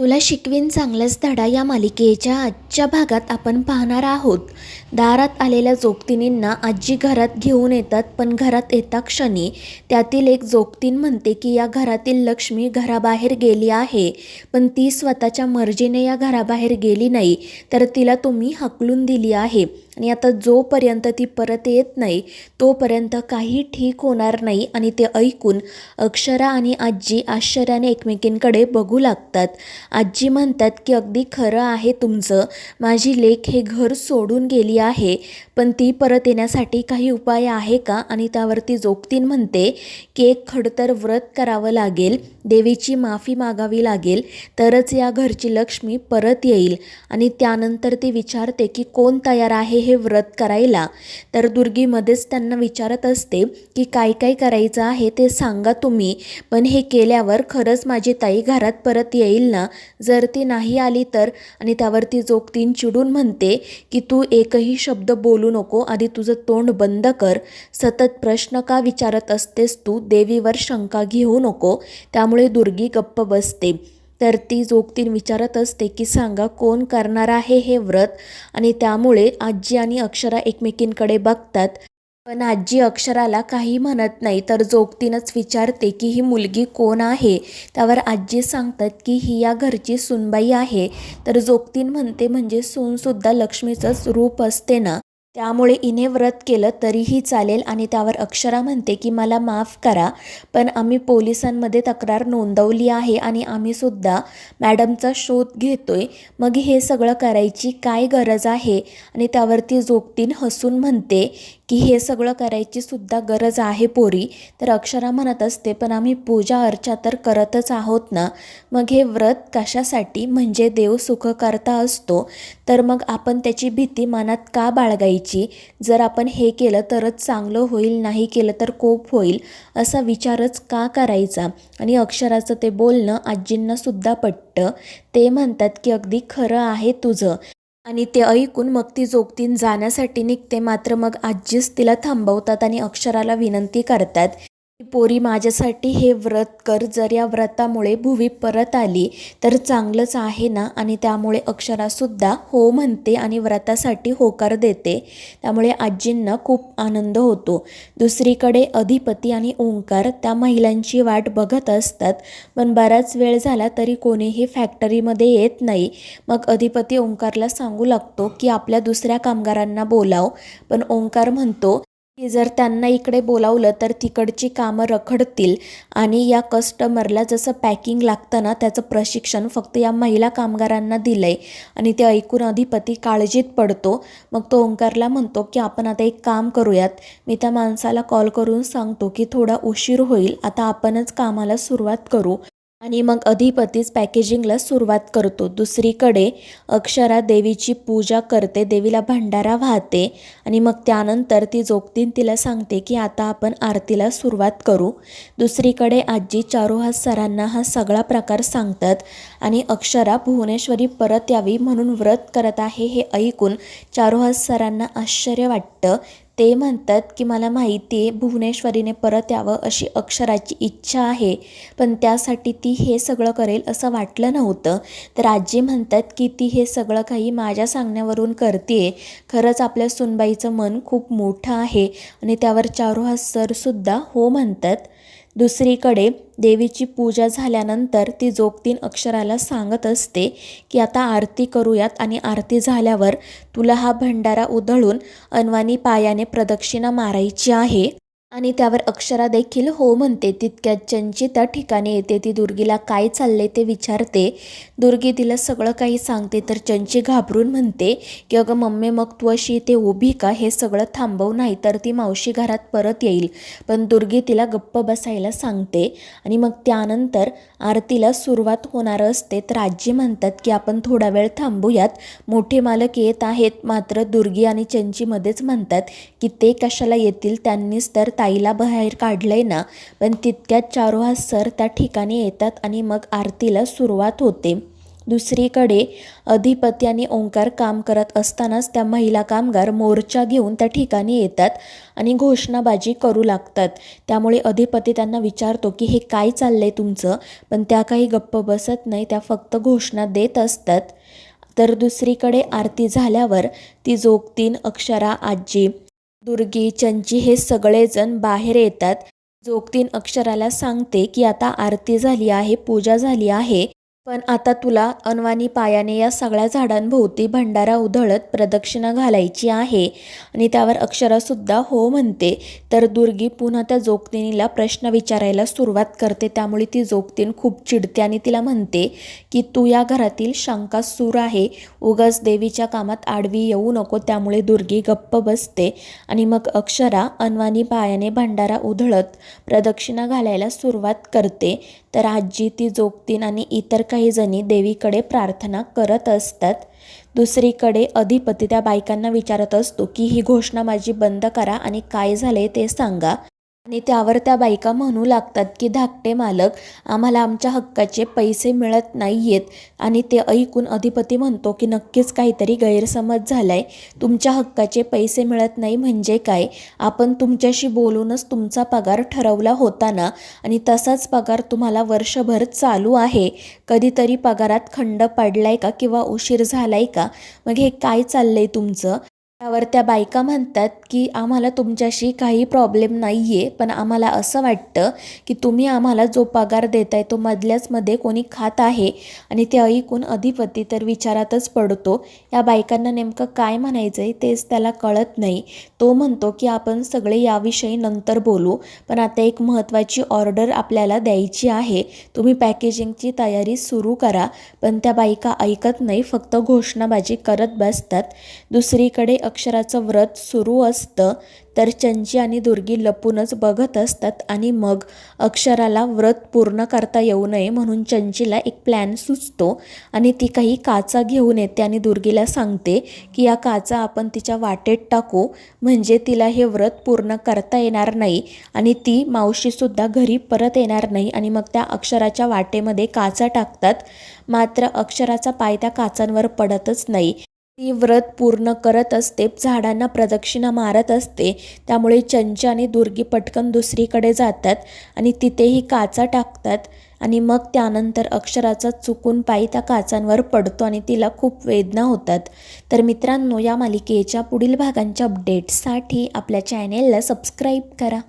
तुला शिकवीन चांगलाच धडा या मालिकेच्या आजच्या भागात आपण पाहणार आहोत. दारात आलेल्या जोगतिनींना आजी घरात घेऊन येतात, पण घरात येता क्षणी त्यातील एक जोगतीन म्हणते की या घरातील लक्ष्मी घराबाहेर गेली आहे, पण ती स्वतःच्या मर्जीने या घराबाहेर गेली नाही, तर तिला तुम्ही हाकलून दिली आहे आणि आता जोपर्यंत ती परत येत नाही तोपर्यंत काही ठीक होणार नाही. आणि ते ऐकून अक्षरा आणि आजी आश्चर्याने एकमेकींकडे बघू लागतात. आजी म्हणतात की अगदी खरं आहे तुमचं, माझी लेक हे घर सोडून गेली आहे, पण ती परत येण्यासाठी काही उपाय आहे का? आणि त्यावरती जोगतीन म्हणते की एक खडतर व्रत करावं लागेल, देवीची माफी मागावी लागेल, तरच या घरची लक्ष्मी परत येईल. आणि त्यानंतर ती विचारते की कोण तयार आहे हे व्रत करायला? तर दुर्गी मध्येच त्यांना विचारत असते की काय काय करायचं आहे ते सांगा तुम्ही, पण हे केल्यावर खरंच माझी ताई घरात परत येईल ना? जर ती नाही आली तर? आणि त्यावरती जोगतीन चिडून म्हणते की तू एकही शब्द बोलू नको, आधी तुझं तोंड बंद कर, सतत प्रश्न का विचारत असतेस तू? देवीवर शंका घेऊ नको. त्यामुळे दुर्गी गप्प बसते. तर ती जोगतीन विचारत असते की सांगा कोण करणार आहे हे व्रत? आणि त्यामुळे आजी आणि अक्षरा एकमेकींकडे बघतात, पण आजी अक्षराला काही म्हणत नाही. तर जोगतीनच विचारते की ही मुलगी कोण आहे? त्यावर आजी सांगतात की ही या घरची सूनबाई आहे. तर जोगतीन म्हणते म्हणजे सूनसुद्धा लक्ष्मीचंच रूप असते ना, त्यामुळे इने व्रत केलं तरीही चालेल. आणि त्यावर अक्षरा म्हणते की मला माफ करा, पण आम्ही पोलिसांमध्ये तक्रार नोंदवली आहे आणि आम्हीसुद्धा मॅडमचा शोध घेतोय, मग हे सगळं करायची काय गरज आहे? आणि त्यावरती जोगतीन हसून म्हणते की हे सगळं करायची सुद्धा गरज आहे पोरी. तर अक्षरा म्हणत असते पण आम्ही पूजा अर्चा तर करतच आहोत ना, मग हे व्रत कशासाठी? म्हणजे देव सुखकर्ता असतो, तर मग आपण त्याची भीती मनात का बाळगायची? जर आपण हे केलं तरच चांगलं होईल, नाही केलं तर कोप होईल, असा विचारच का करायचा? आणि अक्षराचं ते बोलणं आजींना सुद्धा पटतं. ते म्हणतात की अगदी खरं आहे तुझं. आणि ते ऐकून मग ती जोगतीन जाण्यासाठी निघते, मात्र मग आजीच तिला थांबवतात आणि अक्षराला विनंती करतात की पोरी माझ्यासाठी हे व्रत कर, जर या व्रतामुळे भुवी परत आली तर चांगलंच आहे ना? आणि त्यामुळे अक्षरासुद्धा हो म्हणते आणि व्रतासाठी होकार देते. त्यामुळे आजींना खूप आनंद होतो. दुसरीकडे अधिपती आणि ओंकार त्या महिलांची वाट बघत असतात, पण बराच वेळ झाला तरी कोणीही फॅक्टरीमध्ये येत नाही. मग अधिपती ओंकारला सांगू लागतो की आपल्या दुसऱ्या कामगारांना बोलाव, पण ओंकार म्हणतो की जर त्यांना इकडे बोलावलं तर तिकडची कामं रखडतील आणि या कस्टमरला जसं पॅकिंग लागतं ना त्याचं प्रशिक्षण फक्त या महिला कामगारांना दिलं आहे. आणि ते ऐकून अधिपती काळजीत पडतो. मग तो ओंकारला म्हणतो की आपण आता एक काम करूयात, मी त्या माणसाला कॉल करून सांगतो की थोडा उशीर होईल, आता आपणच कामाला सुरुवात करू. आणि मग अधिपतीच पॅकेजिंगला सुरुवात करतो. दुसरीकडे अक्षरा देवीची पूजा करते, देवीला भंडारा वाहते आणि मग त्यानंतर ती जोगतीन तिला सांगते की आता आपण आरतीला सुरुवात करू. दुसरीकडे आजी चारुहास सरांना हा सगळा प्रकार सांगतात आणि अक्षरा भुवनेश्वरी परत यावी म्हणून व्रत करत आहे हे ऐकून चारुहास सरांना आश्चर्य वाटतं. ते म्हणतात की मला माहिती आहे भुवनेश्वरीने परत यावं अशी अक्षराची इच्छा आहे, पण त्यासाठी ती हे सगळं करेल असं वाटलं नव्हतं. तर आजी म्हणतात की ती हे सगळं काही माझ्या सांगण्यावरून करते, खरंच आपल्या सुनबाईचं मन खूप मोठं आहे. आणि त्यावर चारुहास सरसुद्धा हो म्हणतात. दुसरीकडे देवीची पूजा झाल्यानंतर ती जोगतीन अक्षराला सांगत असते की आता आरती करूयात आणि आरती झाल्यावर तुला हा भंडारा उधळून अनवाणी पायाने प्रदक्षिणा मारायची आहे. आणि त्यावर अक्षरा देखील हो म्हणते. तितक्यात चंची त्या ठिकाणी येते. ती दुर्गीला काय चालले ते विचारते. दुर्गी तिला सगळं काही सांगते. तर चंची घाबरून म्हणते की अगं मम्मी, मग तू अशी इथे उभी का? हे सगळं थांबव, नाही तर ती मावशी घरात परत येईल. पण दुर्गी तिला गप्प बसायला सांगते. आणि मग त्यानंतर आरतीला सुरुवात होणार असते. तर आजी म्हणतात की आपण थोडा वेळ थांबूयात, मोठे मालक येत आहेत. मात्र दुर्गी आणि चंची मध्येच म्हणतात की ते कशाला येतील, त्यांनीच तर ताईला बाहेर काढलंय ना. पण तितक्यात चारुहास सर त्या ठिकाणी येतात आणि मग आरतीला सुरुवात होते. दुसरीकडे अधिपती आणि ओंकार काम करत असतानाच त्या महिला कामगार मोर्चा घेऊन त्या ठिकाणी येतात आणि घोषणाबाजी करू लागतात. त्यामुळे अधिपती त्यांना विचारतो की हे काय चाललंय तुमचं, पण त्या काही गप्प बसत नाही, त्या फक्त घोषणा देत असतात. तर दुसरीकडे आरती झाल्यावर ती जोगतीन, अक्षरा, आजी, दुर्गी, चंची हे सगळेजण बाहेर येतात. जोगतीन अक्षराला सांगते की आता आरती झाली आहे, पूजा झाली आहे, पण आता तुला अनवाणी पायाने या सगळ्या झाडांभोवती भंडारा उधळत प्रदक्षिणा घालायची आहे. आणि त्यावर अक्षरासुद्धा हो म्हणते. तर दुर्गी पुन्हा त्या जोगतिनीला प्रश्न विचारायला सुरुवात करते. त्यामुळे ती जोगतीन खूप चिडते आणि तिला म्हणते की तू या घरातील शंकासूर आहे, उगाच देवीच्या कामात आडवी येऊ नको. त्यामुळे दुर्गी गप्प बसते आणि मग अक्षरा अनवाणी पायाने भंडारा उधळत प्रदक्षिणा घालायला सुरुवात करते. तर आजी, ती जोगतीन आणि इतर काही जणी देवीकडे प्रार्थना करत असतात. दुसरीकडे अधिपती त्या बायकांना विचारत असतो की ही घोषणा माझी बंद करा आणि काय झाले ते सांगा. आणि त्यावर त्या बायका म्हणू लागतात की धाकटे मालक, आम्हाला आमच्या हक्काचे पैसे मिळत नाहीयेत. आणि ते ऐकून अधिपती म्हणतो की नक्कीच काहीतरी गैरसमज झालाय. तुमच्या हक्काचे पैसे मिळत नाही म्हणजे काय? आपण तुमच्याशी बोलूनच तुमचा पगार ठरवला होता ना, आणि तसाच पगार तुम्हाला वर्षभर चालू आहे. कधीतरी पगारात खंड पडलाय का किंवा उशीर झालाय का? मग हे काय चाललंय तुमचं? त्यावर त्या बायका म्हणतात की आम्हाला तुमच्याशी काही प्रॉब्लेम नाही आहे, पण आम्हाला असं वाटतं की तुम्ही आम्हाला जो पगार देताय तो मधल्याच मध्ये कोणी खात आहे. आणि ते ऐकून अधिपती तर विचारातच पडतो. या बायकांना नेमकं काय म्हणायचं आहे तेच त्याला कळत नाही. तो म्हणतो की आपण सगळे याविषयी नंतर बोलू, पण आता एक महत्त्वाची ऑर्डर आपल्याला द्यायची आहे, तुम्ही पॅकेजिंगची तयारी सुरू करा. पण त्या बायका ऐकत नाही, फक्त घोषणाबाजी करत बसतात. दुसरीकडे अक्षराचं व्रत सुरू असतं. तर चंची आणि दुर्गी लपूनच बघत असतात. आणि मग अक्षराला व्रत पूर्ण करता येऊ नये म्हणून चंचीला एक प्लॅन सुचतो आणि ती काही काचा घेऊन येते आणि दुर्गीला सांगते की या काचा आपण तिच्या वाटेत टाकू, म्हणजे तिला हे व्रत पूर्ण करता येणार नाही आणि ती मावशीसुद्धा घरी परत येणार नाही. आणि मग त्या अक्षराच्या वाटेमध्ये काचा टाकतात. मात्र अक्षराचा पाय त्या काचांवर पडतच नाही. ती व्रत पूर्ण करत असते, झाडांना प्रदक्षिणा मारत असते. त्यामुळे चंची आणि दुर्गी पटकन दुसरीकडे जातात आणि तिथेही काचा टाकतात. आणि मग त्यानंतर अक्षराचा चुकून पाय त्या काचांवर पडतो आणि तिला खूप वेदना होतात. तर मित्रांनो, या मालिकेच्या पुढील भागांच्या अपडेट्ससाठी आपल्या चॅनेलला सबस्क्राईब करा.